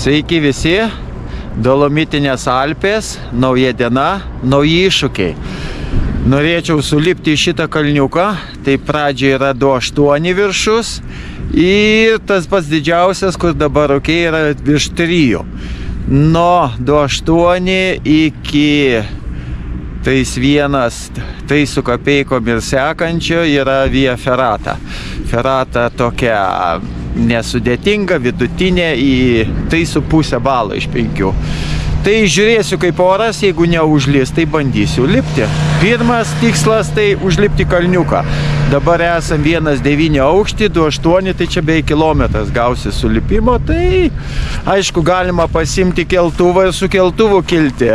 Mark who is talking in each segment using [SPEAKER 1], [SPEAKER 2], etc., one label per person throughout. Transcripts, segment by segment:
[SPEAKER 1] Sveiki visi, Dolomitinės Alpės, nauja diena, nauji iššūkiai. Norėčiau sulipti į šitą kalniuką, tai pradžiai yra 2,8 viršus ir tas pats didžiausias, kur dabar yra virš 3. Nuo 2,8 iki 3,1, 3 su kapeikom ir sekančio yra Via Ferrata. Ferrata tokia nesudėtinga, vidutinė į 3,5 balo iš 5. Tai žiūrėsiu kaip oras, jeigu neužlis, tai bandysiu lipti. Pirmas tikslas tai užlipti kalniuką. Dabar esam 1,9 aukštį, 2,8, tai čia beveik kilometras gausi sulipimo, tai aišku galima pasimti keltuvą ir su keltuvu kilti.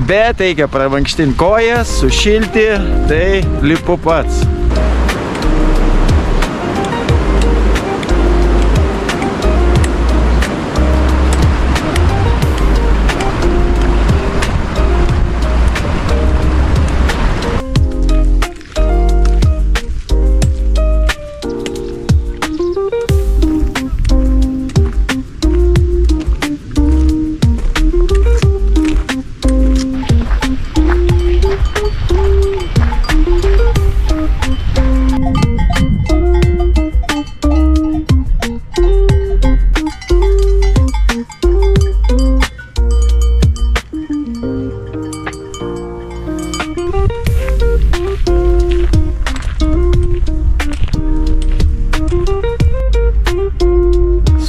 [SPEAKER 1] Bet reikia pravankštinti kojas, sušilti, tai lipu pats.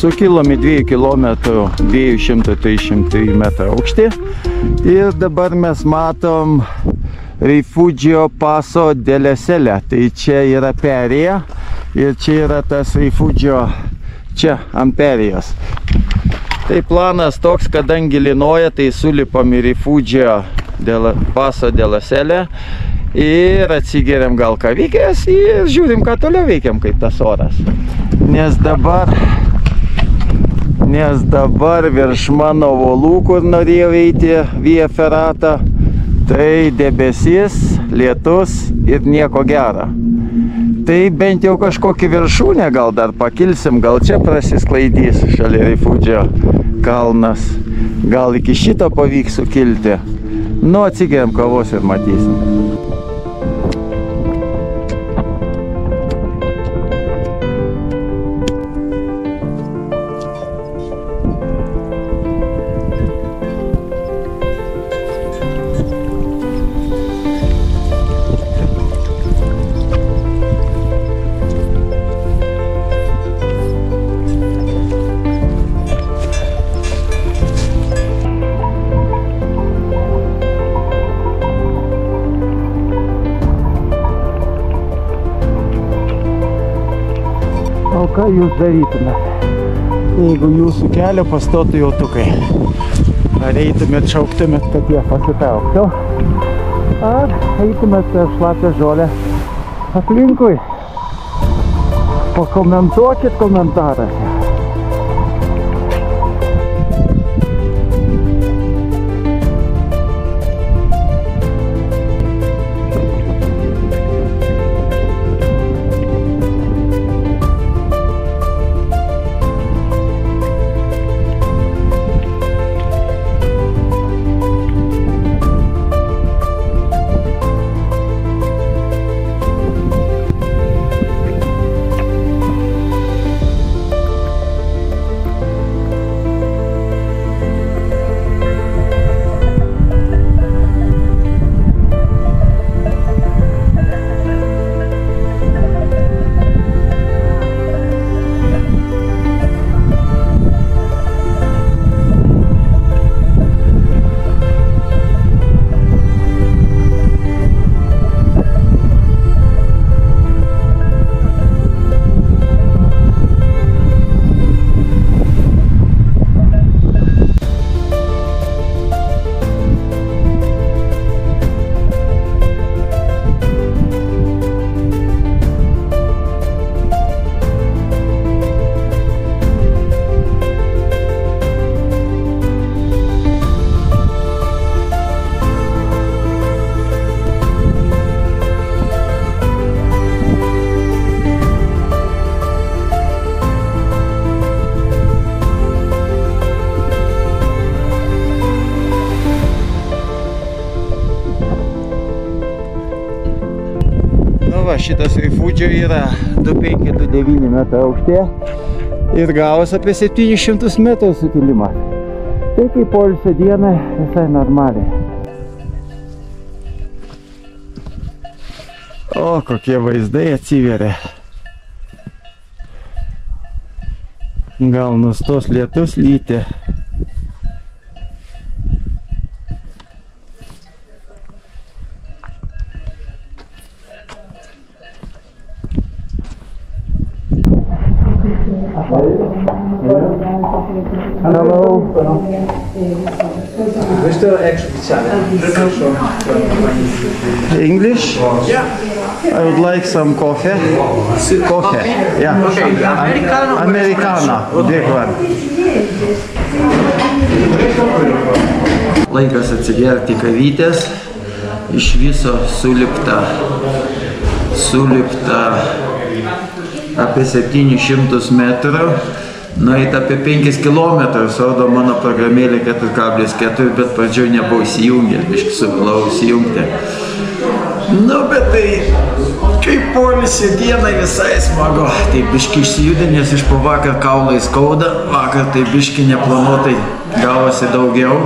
[SPEAKER 1] Sukilom į 2 km 200-300 metrų aukštį ir dabar mes matom Rifugio Paso della Sella. Tai čia yra perėja ir čia yra tas Rifugio čia ant perėjos. Tai planas toks, kadangi lynoja, tai sulipam į Rifugio Paso della Sella ir atsigeriam gal kavikės ir žiūrim, ką toliau veikiam, kaip tas oras. Nes dabar virš mano uolų, kur norėjau eiti Via Ferrata, tai debesis, lietus ir nieko gero. Tai bent jau kažkokį viršūnę gal dar pakilsim, gal čia prasisklaidys šalia Rifugio kalnas. Gal iki šito pavyks sukilti. Nu, atsigeriam kavos ir matysim. O ką jūs darytumėt, jeigu jūsų kelio pastotų jautukai? Ar eitumėt, šauktumėt, kad jie pasitrauktų? Ar eitumėt per šlapę žolę aplinkui? Pakomentuokit komentaruose. šitas Refugio yra 2529 metrai aukštė ir gavos apie 700 metrų sukilimą. Tai kaip poilsio dieną visai normaliai. O, kokie vaizdai atsiveria. Gal nustos lietus lyti. Hello. English?
[SPEAKER 2] Yeah.
[SPEAKER 1] I would like some coffee. Coffee? Yeah.
[SPEAKER 2] Okay. Americano?
[SPEAKER 1] Americano. Big one. Laikas atsigerti kavytės. Iš viso sulipta apie 700 metrų. Nueit apie 5 kilometrus, rodo mano programėlė 4,4, bet pradžioj nebuvo įsijungęs, biškį suvilau įsijungti. Nu, bet tai, kaip poilsio dienai visai smagu, tai biškį išsijudinęs iš po vakar kaulai skauda, vakar tai biškį neplanuotai gavosi daugiau.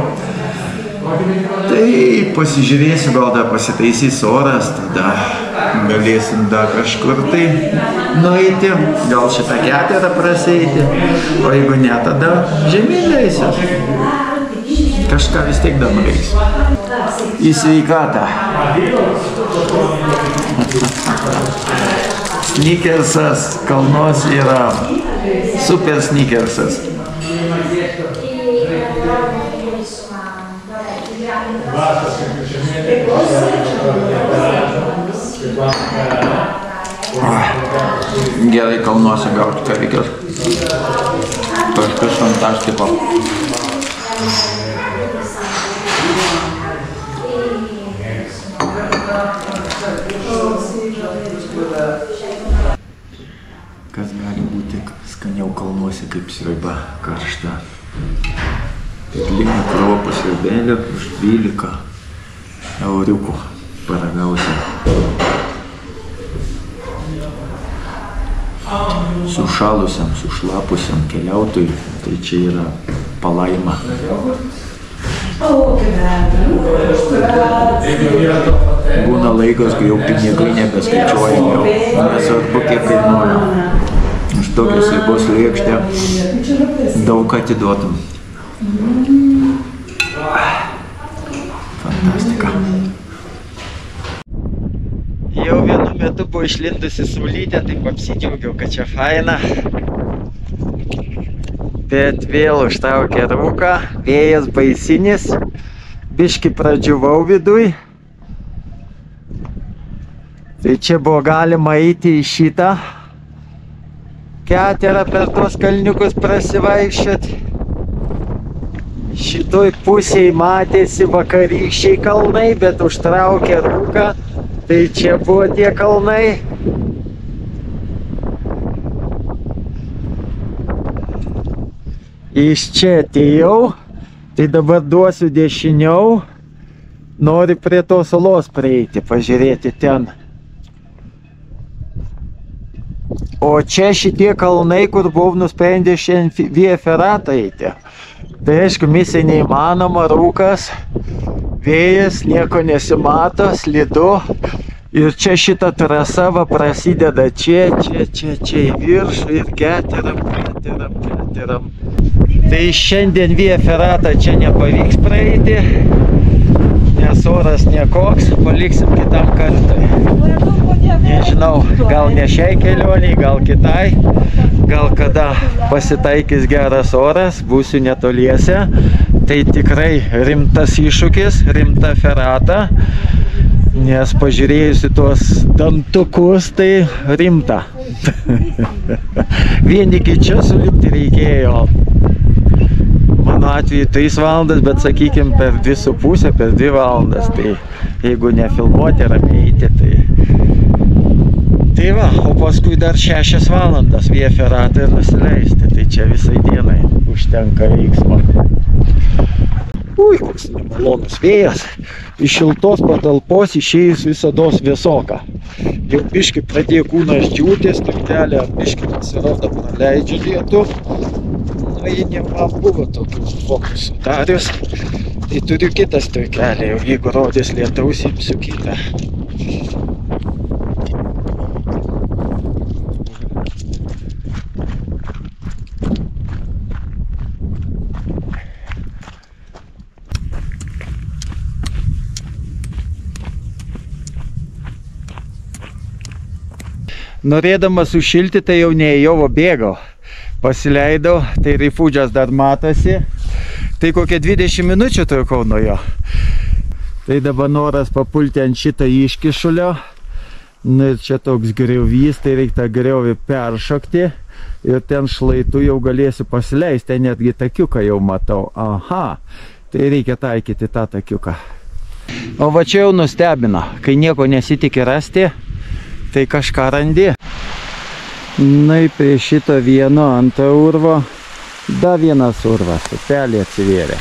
[SPEAKER 1] Tai pasižiūrėsiu, gal dar pasitaisys oras, tada galėsim dar kažkur tai nueiti, gal šitą keterą praseiti, o jeigu ne, tada žemyn leisiu. Kažką vis tiek dar nuveisiu. Į sveikatą. Sneakersas kalnuose yra super sneakersas. Gerai kalnuose gauti kavikės. Kažkas fantastiko. Kas gali būti skaniau kalnuose kaip sriuba karšta. Peklinė kruopų sriubelė už 12 euriukų paragausi. Sušalusiam, sušlapusiam keliautojui, tai čia yra palaima. Būna laikas, kai jau pinigai nebeskaičiuojam, jau nesvarbu kiek kainuoja. Už tokią sriubos lėkštę daug atiduotum. Fantastika. Jau vienu metu buvo išlindusi saulytė, taip apsidžiaugiau, kad čia faina. Bet vėl užtraukė rūką, vėjas baisinis, biškį pradžiuvau viduj. Tai čia buvo galima eiti į šitą keterą per tuos kalniukus prasivaikščioti. Šitoj pusėj matėsi vakarykščiai kalnai, bet užtraukė rūką. Tai čia buvo tie kalnai. Iš čia atėjau, tai dabar duosiu dešiniau. Noriu prie tos salos prieiti, pažiūrėti ten. O čia šitie kalnai, kur buvau nusprendęs šiandien Via Ferrata eiti. Tai aišku, misija neįmanoma, rūkas, vėjas, nieko nesimato, slidu. Ir čia šita trasa va prasideda čia į viršų ir keteram. Tai šiandien Via Ferrata čia nepavyks praeiti, nes oras nekoks, paliksim kitam kartui. Nežinau, gal ne šiai kelioniai, gal kitai, gal kada pasitaikys geras oras, būsiu netoliese. Tai tikrai rimtas iššūkis, rimta ferata, nes pažiūrėjusi tuos dantukus, tai rimta. Vien iki čia sulipti reikėjo, mano atveju 3 valandas, bet sakykim per 2,5, per 2 valandas, tai jeigu nefilmuoti ramiai eiti, tai va, o paskui dar 6 valandas Via Ferrata ir nusileisti, tai čia visai dienai užtenka veiksmo. Ui, koks malonus vėjas, iš šiltos patalpos išėjus visados vėsoka. Jau biškai pradėjo kūnas džiūtis, taktelė biškai pasirodo praleidžia lietų. Nu, jie man buvo tokių fokusų darius. Tai turiu kitą strikelę, jau jeigu rodys lietaus, imsiu kitą. Norėdamas sušilti, tai jau neėjau, o bėgau. Pasileidau, tai Refuge'as dar matosi. Tai kokie 20 minučių trukau nuo jo. Tai dabar noras papulti ant šitą iškišulio. Nu ir čia toks griovys, tai reikia tą griovį peršokti. Ir ten šlaitų jau galėsiu pasileisti, ten netgi takiuką jau matau. Aha, tai reikia taikyti tą takiuką. O va čia jau nustebino, kai nieko nesitikė rasti. Tai kažką randi. Na, prie šito vieno antro urvo dar vienas urvas, upelė atsivėrė.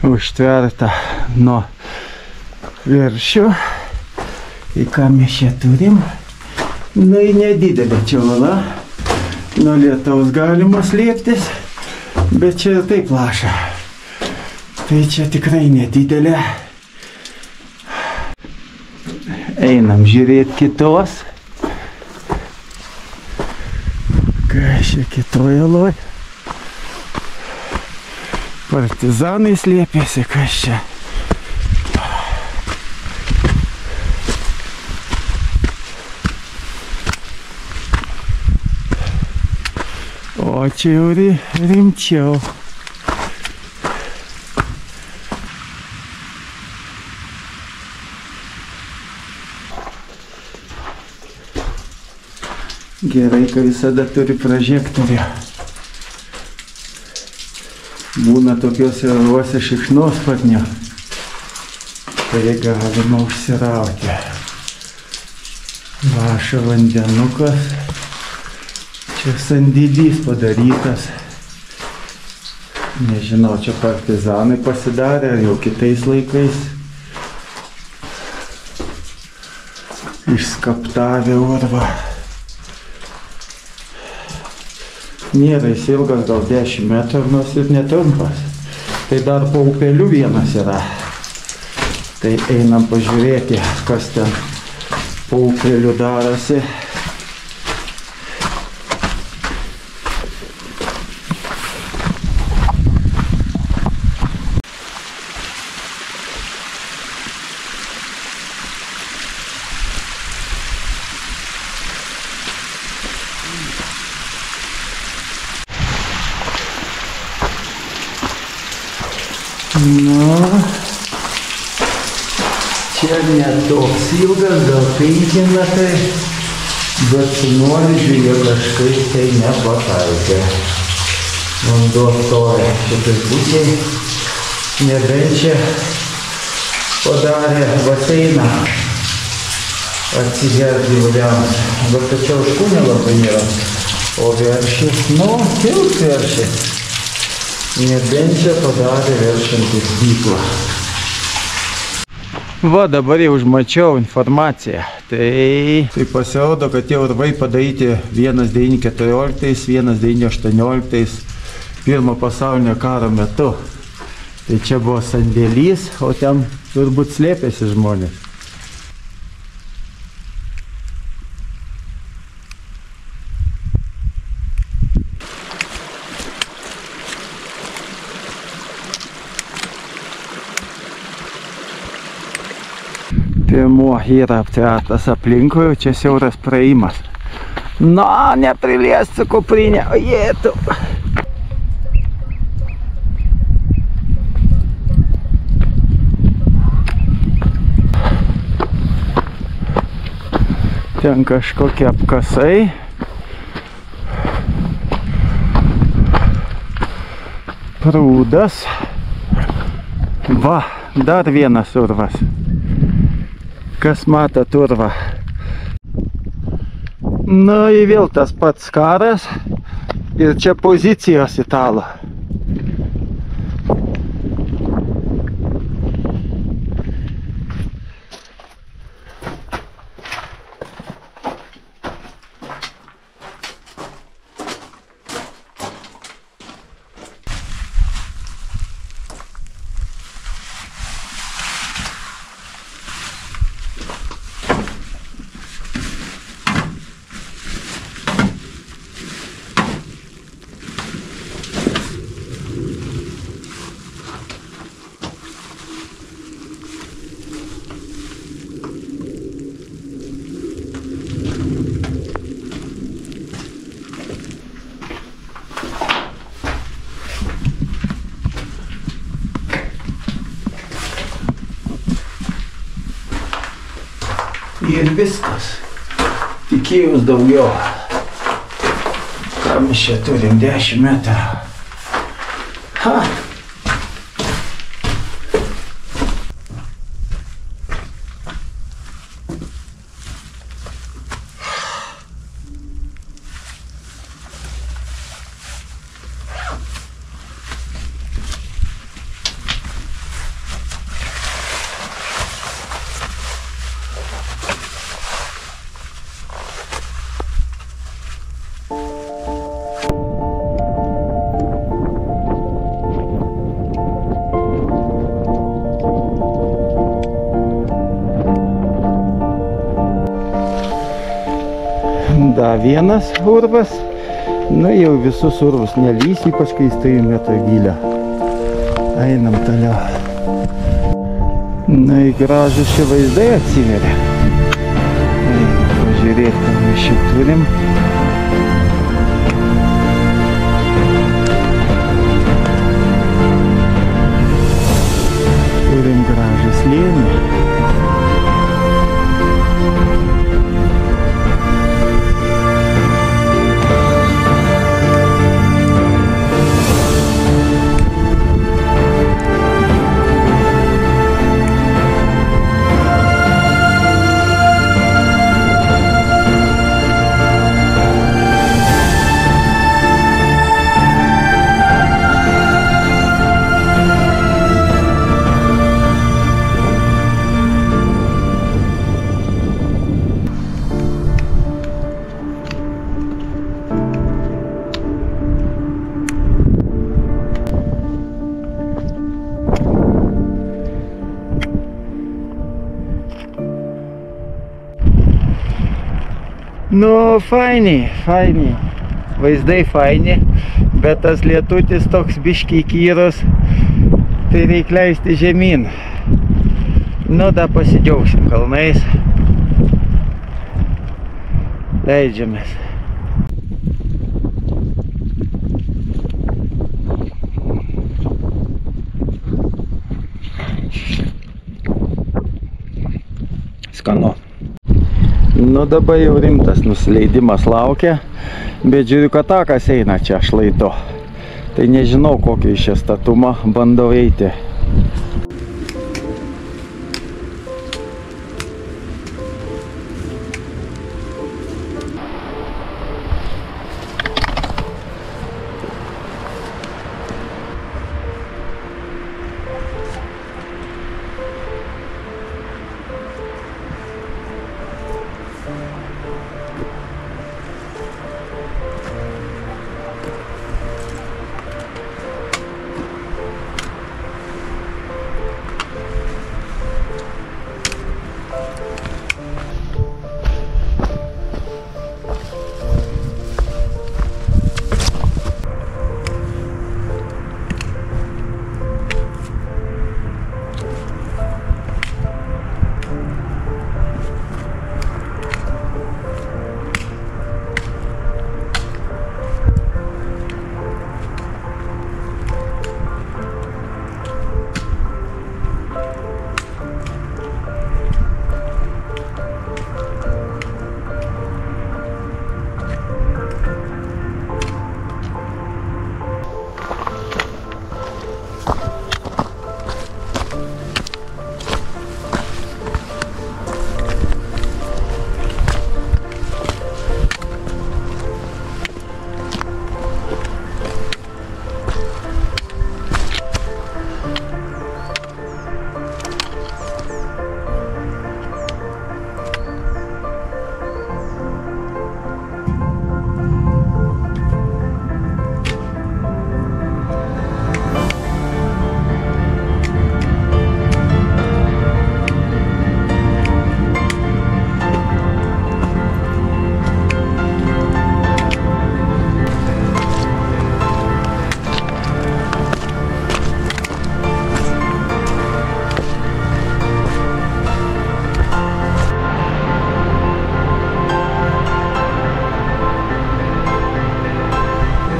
[SPEAKER 1] Užtverta nuo viršų. Į ką mes čia turim? Nu, į nedidelę čiolą. Nuo lietaus galima slėptis, bet čia ir taip laša. Tai čia tikrai nedidelė. Einam žiūrėti kitos. Kas čia kitoje loj? Partizanai slėpėsi, kas čia? O čia jau rimčiau. Gerai, kad visada turi prožektorių. Būna tokiuose ruose šikšnosparnio, tai galima užsirauti. Laša vandenukas. Čia sandėlys padarytas. Nežinau, čia partizanai pasidarė, ar jau kitais laikais. Išskaptavę urvą. Nėra jis ilgas, gal 10 metrų, nors ir netrumpas. Tai dar po upeliu vienas yra. Tai einam pažiūrėti, kas ten po upeliu darosi. Nu, čia netoks ilgas, gal 5 metrai, bet su nuolydžiu jie kažkaip tai nepataikė. Vanduo stoja šitai pusėj, nebent čia padarė baseiną atsigerti gyvuliams, bet tačiau škūnė labai nėra, o veršis, nu, kils veršis. Nebent čia padarė veršiantį dyklą. Va, dabar jau užmačiau informaciją. Tai pasirodo, kad tie urvai padaryti 1914, 1918, Pirmo pasaulinio karo metu. Tai čia buvo sandėlys, o ten turbūt slėpėsi žmonės. Pirmuo yra aptvertas aplinkui, čia siauras praėjimas. Na, neprilės su kuprinė, o jėtų. Ten kažkokie apkasai. Prūdas. Va, Dar vienas urvas. Kas matot urvą? Nu, ir vėl tas pats karas. Ir čia pozicijos italo. Ir viskas. Tikėjus daugiau. Ką mes čia turim? 10 metrų. Ha! Da vienas urvas, nu jau visus urvus nelys, ypač kai 3 metrų gylio. Einam toliau. Na, gražus šie vaizdai atsiveria. Pažiūrėti, ką mes čia turim. Turim gražų slėnį. Nu, faini. Vaizdai faini, bet tas lietutis toks biškiai įkyrus, tai reik leisti žemyn. Nu, da pasidžiaugsim kalnais. Leidžiamės. Skanu. Nu, dabar jau rimtas nusileidimas laukia, bet žiūriu, kad takas eina čia šlaitu. Tai nežinau, kokį iš čia statumą bandau eiti.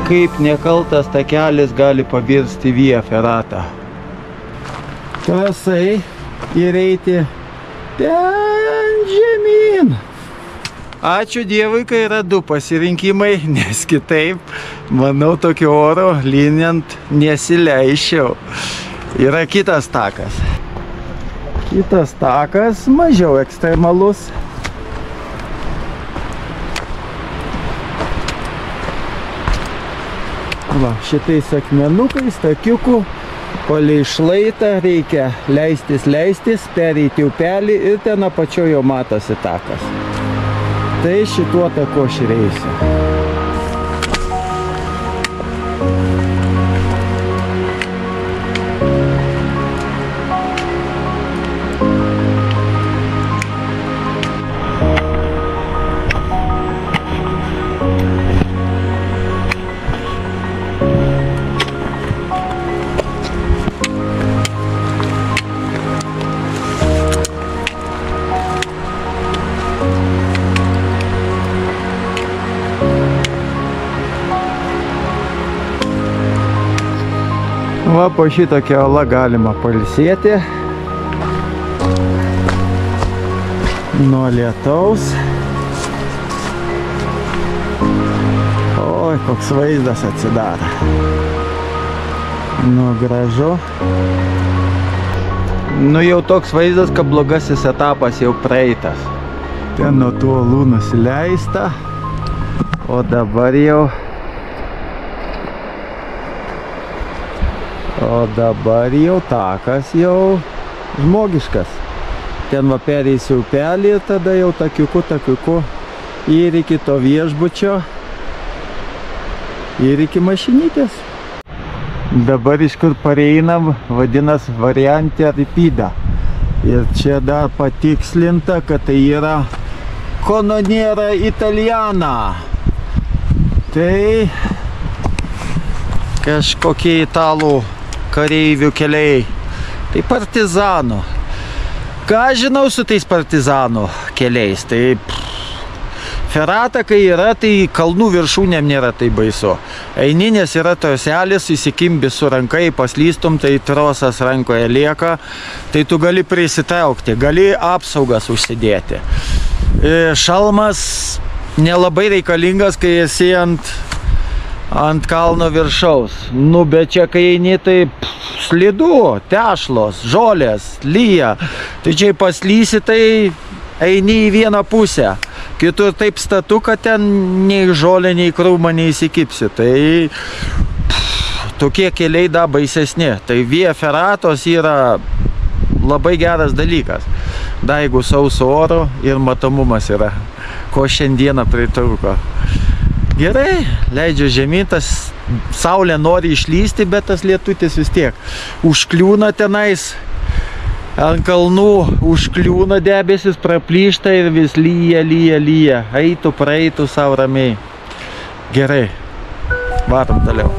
[SPEAKER 1] kaip nekaltas takelis gali pavirsti Via Ferrata. Tasai ir eiti ten žemyn. Ačiū Dievui, kai yra du pasirinkimai, nes kitaip, manau, tokio oro linijant nesileiščiau. Yra kitas takas. Kitas takas mažiau ekstremalus. Va, šitais akmenukais, takiukų, palei šlaitą reikia leistis, pereiti upelį ir ten apačioje jau matosi takas. Tai šituo taku aš ir eisiu. Va, po šitokia ola galima pailsėti nuo lietaus. Oi, koks vaizdas atsidaro. Nu, gražu. Nu, jau toks vaizdas, kad blogasis etapas jau praeitas. Ten nuo tų olų nusileista, o dabar jau takas jau žmogiškas. Ten va pereisiu upelį ir tada jau takiuku ir iki to viešbučio ir iki mašinytės. Dabar iš kur pareinam, vadinas Variante Ripida. Ir čia dar patikslinta, kad tai yra Canoniera Italiana. Tai kažkokie italų kareivių keliai. Tai partizanų. Ką žinau su tais partizanų keliais? Tai Ferrata, kai yra, tai kalnų viršūnėm nėra tai baisu. Eininės yra troselis, įsikimbi su rankai, paslystum, tai trosas rankoje lieka. Tai tu gali prisitraukti, gali apsaugas užsidėti. Šalmas nelabai reikalingas, kai esi ant kalno viršaus. Nu, bet čia kai eini, tai slidu, tešlos, žolės, lyja. Tai čia paslysi, tai eini į vieną pusę. Kitur taip statu, kad ten nei žolė, nei krūma neįsikipsi. Tai tokie keliai da baisesni. Tai Via Ferratos yra labai geras dalykas. Da, jeigu sauso oro ir matomumas yra, ko šiandieną pritrūko. Gerai, leidžiu žemyn, tas saulė nori išlysti, bet tas lietutis vis tiek užkliūna tenais, ant kalnų užkliūna debesis, praplyšta ir vis lyja. Eitų, praeitų savo ramiai. Gerai, varom toliau.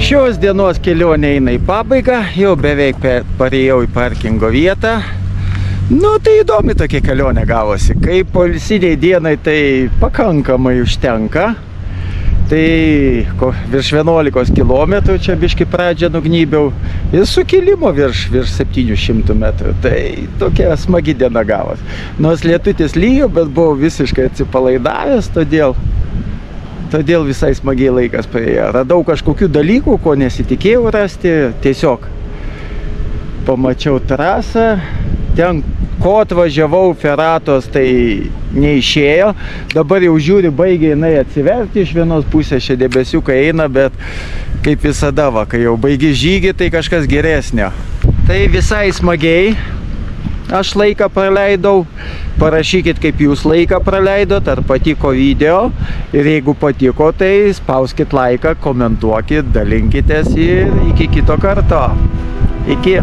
[SPEAKER 1] Šios dienos kelionė eina į pabaigą, jau beveik parėjau į parkingo vietą. Nu, tai įdomi tokia kelionė gavosi. Kaip poilsiniai dienai tai pakankamai užtenka. Tai virš 11 km čia biški pradžią nugnybiau ir sukilimo virš 700 metrų. Tai tokia smagi diena gavos. Nors lietutis lyjo, bet buvau visiškai atsipalaidavęs, todėl visai smagiai laikas praėjo. Radau kažkokių dalykų, ko nesitikėjau rasti, tiesiog pamačiau trasą. Ten, ko atvažiavau Feratos, tai neišėjo. Dabar jau žiūri, baigia jinai atsiverti iš vienos pusės, čia debesiukai eina, bet kaip visada, va, kai jau baigi žygį, tai kažkas geresnio. Tai visai smagiai aš laiką praleidau. Parašykit, kaip jūs laiką praleidot, ar patiko video. Ir jeigu patiko, tai spauskit laiką, komentuokit, dalinkitės ir iki kito karto. Iki.